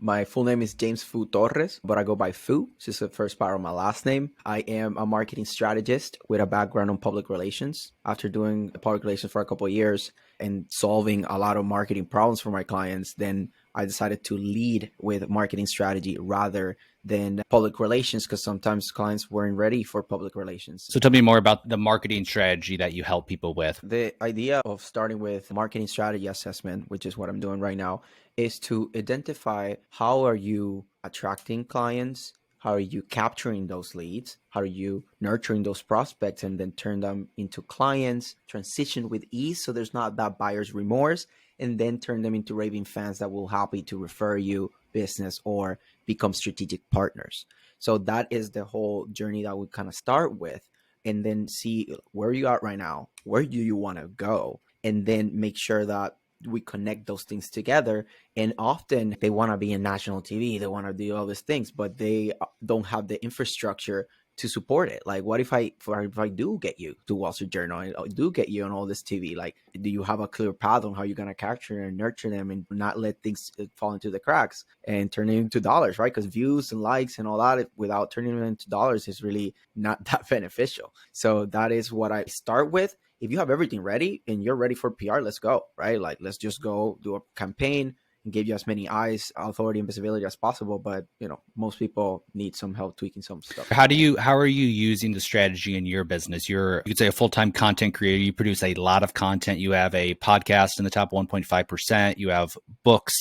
My full name is James Foo Torres, but I go by Foo. This is the first part of my last name. I am a marketing strategist with a background on public relations. After doing public relations for a couple of years and solving a lot of marketing problems for my clients, then I decided to lead with marketing strategy rather than public relations because sometimes clients weren't ready for public relations. So tell me more about the marketing strategy that you help people with. The idea of starting with marketing strategy assessment, which is what I'm doing right now, is to identify how are you attracting clients, how are you capturing those leads, how are you nurturing those prospects and then turn them into clients, transition with ease so there's not that buyer's remorse, and then turn them into raving fans that will happy to refer you business or become strategic partners. So that is the whole journey that we kind of start with, and then see where you are right now, where do you want to go, and then make sure that we connect those things together. And often they want to be in national TV, they want to do all these things, but they don't have the infrastructure to support it. Like, what if I do get you to Wall Street Journal, and I do get you on all this TV? Like, do you have a clear path on how you're going to capture and nurture them and not let things fall into the cracks and turn it into dollars, right? Because views and likes and all that without turning them into dollars is really not that beneficial. So that is what I start with. If you have everything ready and you're ready for PR, let's go, right? Like, let's just go do a campaign and give you as many eyes, authority, and visibility as possible. But most people need some help tweaking some stuff. How are you using the strategy in your business? You could say a full-time content creator. You produce a lot of content. You have a podcast in the top 1.5%. You have books.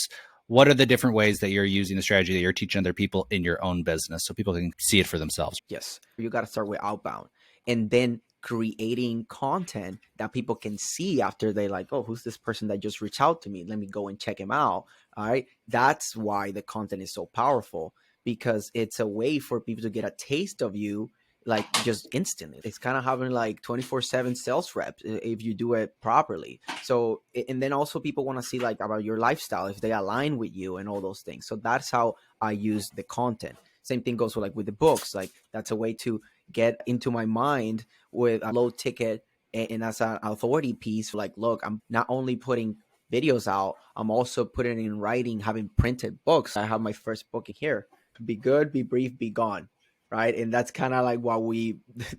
What are the different ways that you're using the strategy that you're teaching other people in your own business so people can see it for themselves? Yes, you got to start with outbound and then creating content that people can see after they like, oh, who's this person that just reached out to me? Let me go and check him out. All right. That's why the content is so powerful, because it's a way for people to get a taste of you, like, just instantly. It's kind of having like 24/7 sales reps if you do it properly. So, and then also people want to see like about your lifestyle, if they align with you and all those things. So that's how I use the content. Same thing goes with like with the books. Like, that's a way to get into my mind with a low ticket and as an authority piece. Like, look, I'm not only putting videos out, I'm also putting it in writing, having printed books. I have my first book here: Be Good, Be Brief, Be Gone. Right. And that's kind of like what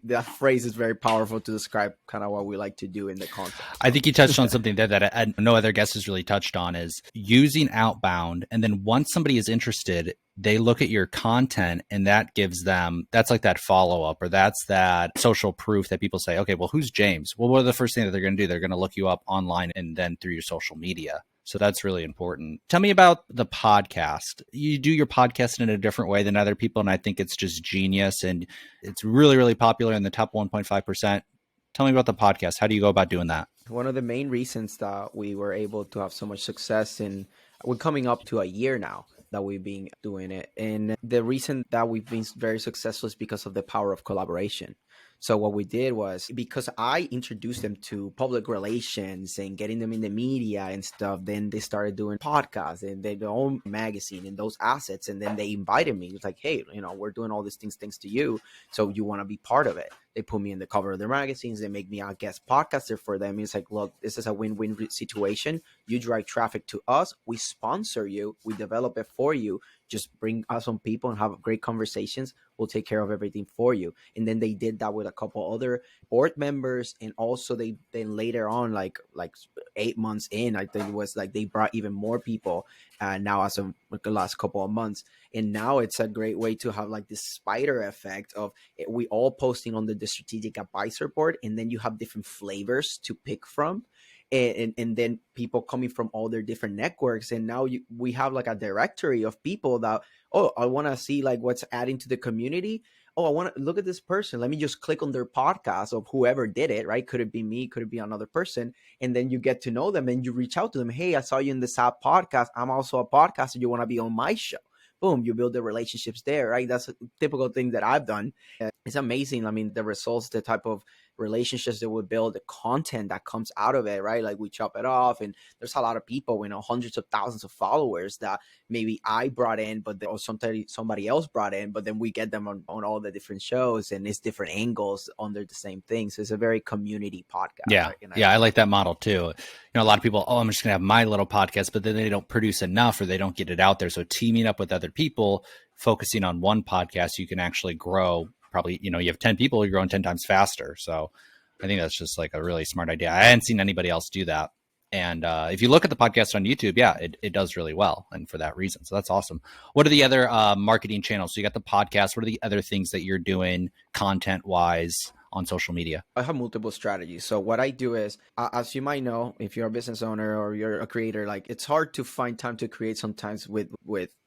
that phrase is very powerful to describe kind of what we like to do in the content. So. I think you touched on something there that no other guest has really touched on, is using outbound. And then once somebody is interested, they look at your content and that gives them, that's like that follow-up, or that's that social proof that people say, okay, well, who's James? Well, what are the first thing that they're going to do? They're going to look you up online and then through your social media. So that's really important. Tell me about the podcast. You do your podcast in a different way than other people, and I think it's just genius. And it's really, really popular in the top 1.5%. Tell me about the podcast. How do you go about doing that? One of the main reasons that we were able to have so much success in, we're coming up to a year now that we've been doing it. And the reason that we've been very successful is because of the power of collaboration. So what we did was, because I introduced them to public relations and getting them in the media and stuff, then they started doing podcasts and their own magazine and those assets. And then they invited me. It's like, hey, we're doing all these things thanks to you. So you want to be part of it. They put me in the cover of their magazines. They make me a guest podcaster for them. It's like, look, this is a win-win situation. You drive traffic to us. We sponsor you. We develop it for you. Just bring us on people and have great conversations. We'll take care of everything for you. And then they did that with a couple other board members. And also they then later on, like 8 months in, I think it was like, they brought even more people now as of like the last couple of months. And now it's a great way to have like this spider effect of we all posting on the strategic advisor board. And then you have different flavors to pick from. And then people coming from all their different networks. And now we have like a directory of people that, oh, I want to see like what's adding to the community. Oh, I want to look at this person. Let me just click on their podcast of whoever did it, right? Could it be me? Could it be another person? And then you get to know them and you reach out to them. Hey, I saw you in this app podcast. I'm also a podcaster. You want to be on my show? Boom, you build the relationships there, right? That's a typical thing that I've done. It's amazing. I mean, the results, the type of relationships that we build, the content that comes out of it, right? Like we chop it off, and there's a lot of people, hundreds of thousands of followers that maybe I brought in, or somebody else brought in, but then we get them on all the different shows, and it's different angles under the same thing. So it's a very community podcast, Yeah. right? And I Yeah. love I it. like that model too. A lot of people, oh, I'm just going to have my little podcast, but then they don't produce enough or they don't get it out there. So teaming up with other people, focusing on one podcast, you can actually grow. Probably, you have 10 people, you're growing 10 times faster. So I think that's just like a really smart idea. I hadn't seen anybody else do that. And if you look at the podcast on YouTube, yeah, it does really well. And for that reason. So that's awesome. What are the other marketing channels? So you got the podcast. What are the other things that you're doing content wise on social media? I have multiple strategies. So what I do is, as you might know, if you're a business owner or you're a creator, like it's hard to find time to create sometimes with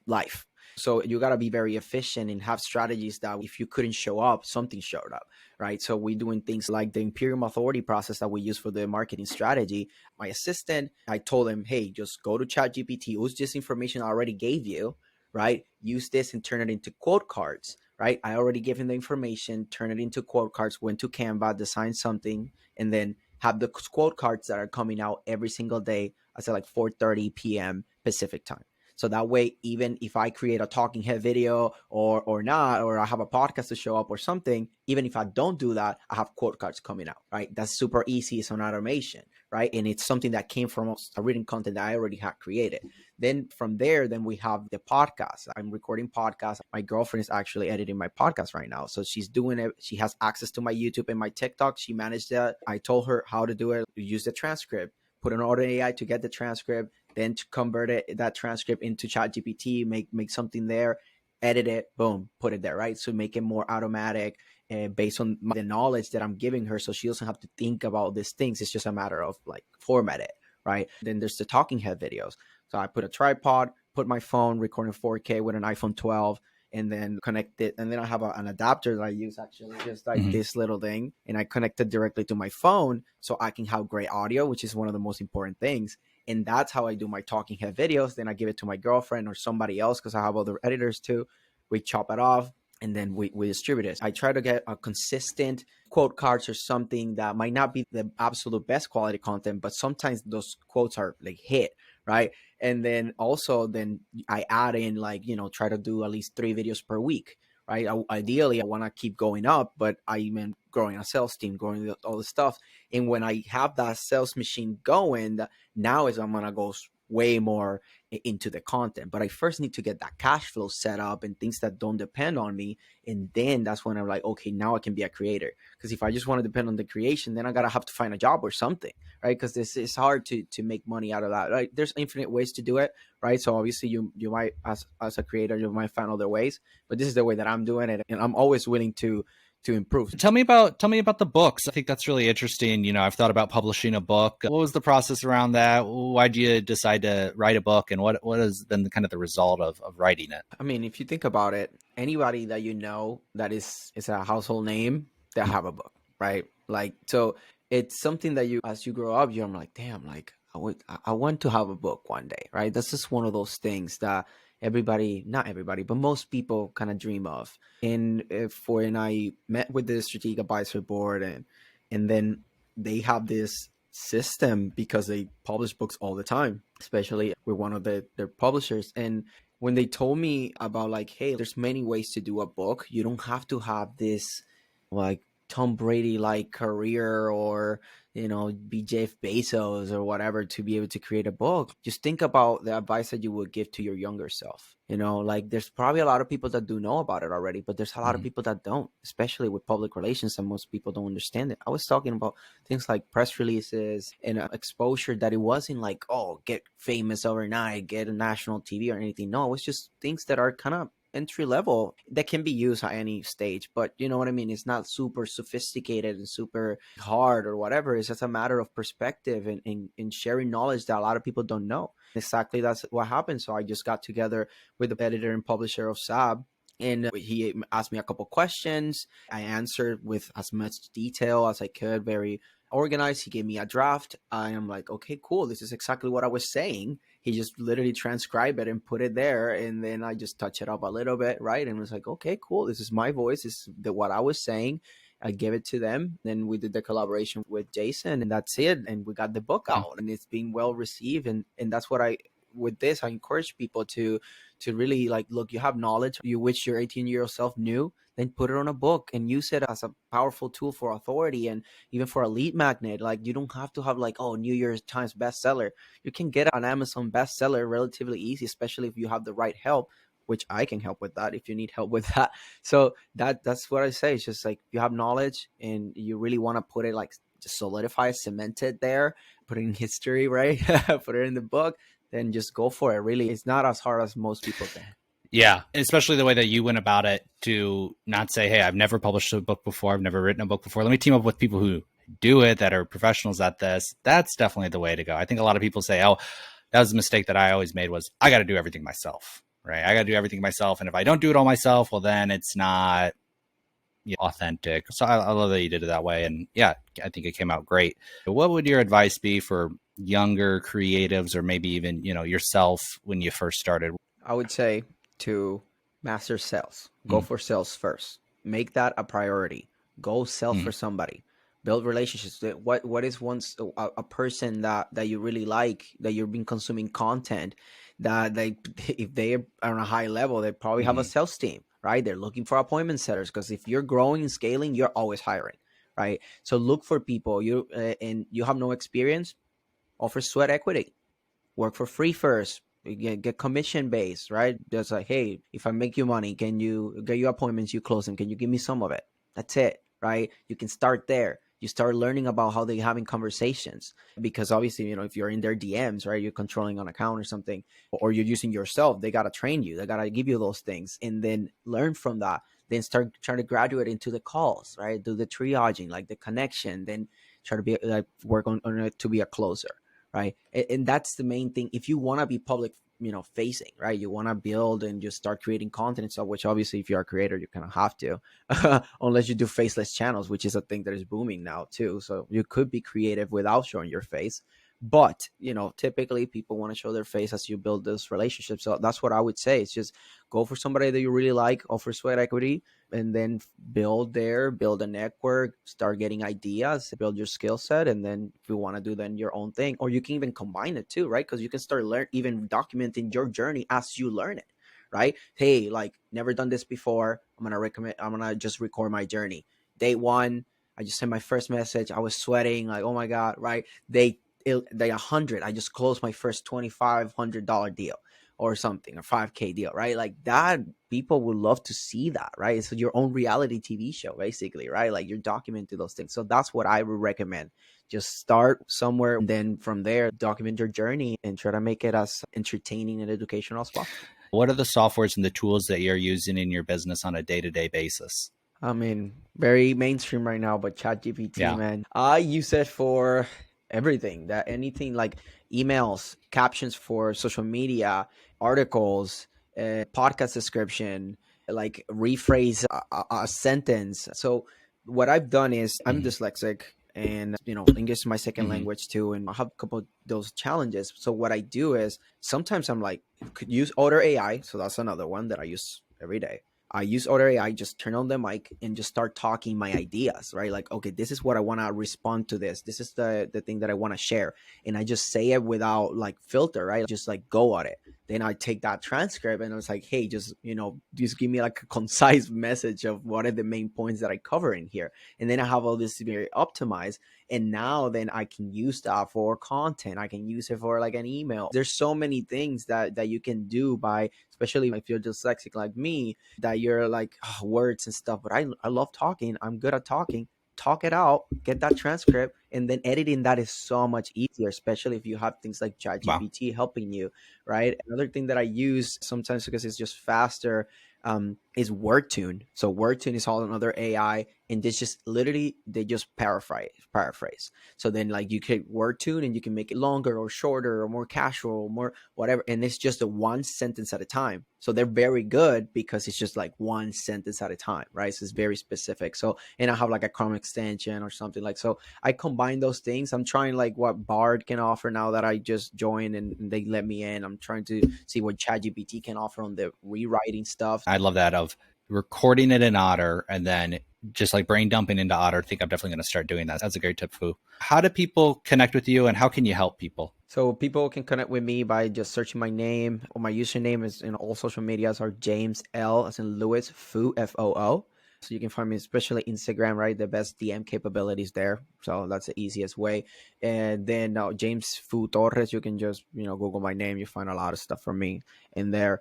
life. So you got to be very efficient and have strategies that if you couldn't show up, something showed up, right? So we're doing things like the Imperium Authority process that we use for the marketing strategy. My assistant, I told him, hey, just go to ChatGPT, use this information I already gave you, right? Use this and turn it into quote cards, right? I already gave him the information, turn it into quote cards, went to Canva, design something, and then have the quote cards that are coming out every single day. I said like 4:30 p.m. Pacific time. So that way, even if I create a talking head video or not, or I have a podcast to show up or something, even if I don't do that, I have quote cards coming out, right? That's super easy. It's an automation, right? And it's something that came from a written content that I already had created. Then from there, then we have the podcast. I'm recording podcasts. My girlfriend is actually editing my podcast right now. So she's doing it. She has access to my YouTube and my TikTok. She managed that. I told her how to do it. Use the transcript, put an auto AI to get the transcript, then to convert that transcript into ChatGPT, make something there, edit it, boom, put it there, right? So make it more automatic based on the knowledge that I'm giving her. So she doesn't have to think about these things. It's just a matter of like format it, right? Then there's the talking head videos. So I put a tripod, put my phone, recording 4K with an iPhone 12, and then connect it. And then I have an adapter that I use actually, just like this little thing. And I connect it directly to my phone so I can have great audio, which is one of the most important things. And that's how I do my talking head videos. Then I give it to my girlfriend or somebody else because I have other editors too. We chop it off and then we distribute it. I try to get a consistent quote cards or something that might not be the absolute best quality content, but sometimes those quotes are like hit, right? And then also then I add in like, try to do at least 3 videos per week, right? Ideally, I want to keep going up, but I'm growing a sales team, growing all the stuff. And when I have that sales machine going, now is I'm going to go way more into the content. But I first need to get that cash flow set up and things that don't depend on me. And then that's when I'm like, okay, now I can be a creator. Because if I just want to depend on the creation, then I got to have to find a job or something, right? Because this is hard to make money out of that, right? There's infinite ways to do it, right? So obviously you might, as a creator, you might find other ways, but this is the way that I'm doing it. And I'm always willing to improve. Tell me about the books. I think that's really interesting. I've thought about publishing a book. What was the process around that? Why did you decide to write a book, and what has been kind of the result of writing it? I mean, if you think about it, anybody that that is a household name, they have a book, right? Like, so it's something that as you grow up, you're like, damn, like I want to have a book one day, right? That's just one of those things that not everybody, but most people kind of dream of. And when I met with the strategic advisory board, and then they have this system because they publish books all the time, especially with one of their publishers. And when they told me about like, hey, there's many ways to do a book. You don't have to have this like Tom Brady like career or be Jeff Bezos or whatever to be able to create a book. Just think about the advice that you would give to your younger self. Like there's probably a lot of people that do know about it already, but there's a lot of people that don't, especially with public relations, and most people don't understand it. I was talking about things like press releases and exposure, that it wasn't like, oh, get famous overnight, get a national TV or anything. No, it was just things that are kind of entry level that can be used at any stage, but you know what I mean? It's not super sophisticated and super hard or whatever. It's just a matter of perspective and sharing knowledge that a lot of people don't know. Exactly, that's what happened. So I just got together with the editor and publisher of SAB, and he asked me a couple questions. I answered with as much detail as I could, very organized. He gave me a draft. I'm like, okay, cool. This is exactly what I was saying. He just literally transcribed it and put it there. And then I just touch it up a little bit, right? And it was like, okay, cool. This is my voice. This is what I was saying. I gave it to them. Then we did the collaboration with Jason, and that's it. And we got the book out, and it's being well received. And that's what I with this I encourage people to really like, look, you have knowledge you wish your 18-year-old self knew, then put it on a book and use it as a powerful tool for authority and even for a lead magnet. Like, you don't have to have like, oh, New York Times bestseller. You can get an Amazon bestseller relatively easy, especially if you have the right help, which I can help with that if you need help with that. So that's what I say. It's just like, you have knowledge and you really want to put it like, just solidify, cement it there, put it in history, right? Put it in the book, then just go for it. Really, it's not as hard as most people think. Yeah, especially the way that you went about it, to not say, hey, I've never published a book before, I've never written a book before. Let me team up with people who do it, that are professionals at this. That's definitely the way to go. I think a lot of people say, oh, that was a mistake that I always made, was I got to do everything myself, right? I got to do everything myself. And if I don't do it all myself, well, then it's not authentic. So I love that you did it that way. And yeah, I think it came out great. What would your advice be for younger creatives, or maybe even, yourself when you first started? I would say to master sales, go Mm, for sales first. Make that a priority. Go sell mm, for somebody. Build relationships. What is once a person that you really like, that you've been consuming content, that they if they are on a high level, they probably have a mm, sales team, right? They're looking for appointment setters, because if you're growing and scaling, you're always hiring, right? So look for people. And you have no experience, offer sweat equity, work for free first, get commission based, right? Just like, hey, if I make you money, can you get your appointments, you close them, can you give me some of it? That's it, right? You can start there. You start learning about how they're having conversations, because obviously, if you're in their DMs, right, you're controlling an account or something, or you're using yourself, they got to train you, they got to give you those things, and then learn from that. Then start trying to graduate into the calls, right? Do the triaging, like the connection, then try to be like, work on it to be a closer, right? And that's the main thing. If you want to be public, facing, right, you want to build and just start creating content and stuff, which obviously if you're a creator, you kind of have to, unless you do faceless channels, which is a thing that is booming now too. So you could be creative without showing your face, but typically people want to show their face as you build those relationships. So that's what I would say. It's just go for somebody that you really like, offer sweat equity, and then build a network, start getting ideas, build your skill set. And then if you want to do then your own thing, or you can even combine it too, right? Because you can start even documenting your journey as you learn it, right? Hey, like, never done this before, I'm gonna just record my journey. Day one, I just sent my first message, I was sweating, like, oh my god, right? Day 100, I just closed my first $2,500 deal or something, a 5K deal, right? Like that, people would love to see that, right? It's your own reality TV show, basically, right? Like you're documenting those things. So that's what I would recommend. Just start somewhere, and then from there, document your journey and try to make it as entertaining and educational as possible. What are the softwares and the tools that you're using in your business on a day-to-day basis? I mean, very mainstream right now, but ChatGPT, Yeah. man, I use it for everything. That anything like emails, captions for social media, articles, podcast description, like rephrase a sentence. So what I've done is, I'm Mm-hmm. dyslexic, and English is my second Mm-hmm. language too, and I have a couple of those challenges. So what I do is, sometimes I'm like, could use Otter AI. So that's another one that I use every day. I use Otter AI, just turn on the mic and just start talking my ideas, right? Like, okay, this is what I want to respond to this. This is the thing that I want to share. And I just say it without like filter, right? Just like go at it. Then I take that transcript and I was like, hey, just give me like a concise message of what are the main points that I cover in here. And then I have all this very optimized. And now then I can use that for content. I can use it for like an email. There's so many things that you can do by, especially if you're dyslexic like me, that you're like, oh, words and stuff. But I love talking. I'm good at talking. Talk it out, get that transcript, and then editing that is so much easier, especially if you have things like Wow. ChatGPT helping you, right? Another thing that I use sometimes because it's just faster, is WordTune. So WordTune is all another AI, and this just literally they just paraphrase. So then like you can WordTune and you can make it longer or shorter or more casual or more whatever, and it's just a one sentence at a time. So they're very good because it's just like one sentence at a time, right? So it's very specific. So, and I have like a Chrome extension or something like, so I combine those things. I'm trying like what Bard can offer now that I just joined and they let me in. I'm trying to see what ChatGPT can offer on the rewriting stuff. I love that, of recording it in Otter, and then just like brain dumping into Otter. I think I'm definitely going to start doing that. That's a great tip, Fu. How do people connect with you, and how can you help people? So people can connect with me by just searching my name, or my username is in all social medias are James L as in Louis Foo FOO. So you can find me, especially Instagram, right? The best DM capabilities there. So that's the easiest way. And then James Foo Torres, you can just Google my name. You find a lot of stuff from me in there.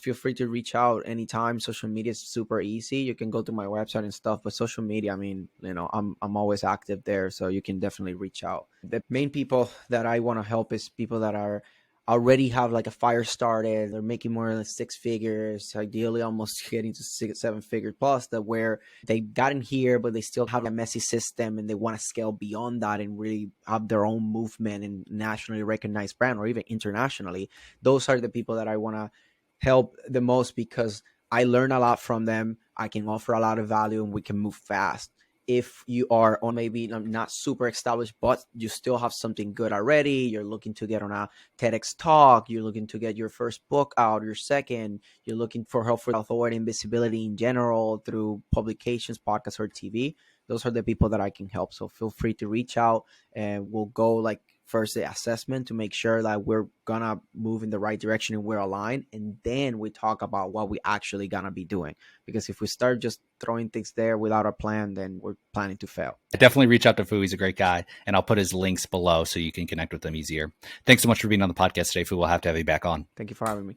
Feel free to reach out anytime. Social media is super easy. You can go to my website and stuff, but social media, I mean, I'm always active there, so you can definitely reach out. The main people that I want to help is people that are already have like a fire started. They're making more than six figures, ideally almost getting to seven figures plus. That where they got in here, but they still have a messy system, and they want to scale beyond that and really have their own movement and nationally recognized brand, or even internationally. Those are the people that I want to help the most, because I learn a lot from them. I can offer a lot of value, and we can move fast. If you are on maybe not super established, but you still have something good already, you're looking to get on a TEDx talk, you're looking to get your first book out, your second, you're looking for help for authority and visibility in general through publications, podcasts, or TV, those are the people that I can help. So feel free to reach out, and we'll go like first the assessment to make sure that we're gonna move in the right direction and we're aligned, and then we talk about what we actually gonna be doing. Because if we start just throwing things there without a plan, then we're planning to fail. Definitely reach out to Fu. He's a great guy, and I'll put his links below so you can connect with him easier. Thanks so much for being on the podcast today, Fu. We'll have to have you back on. Thank you for having me.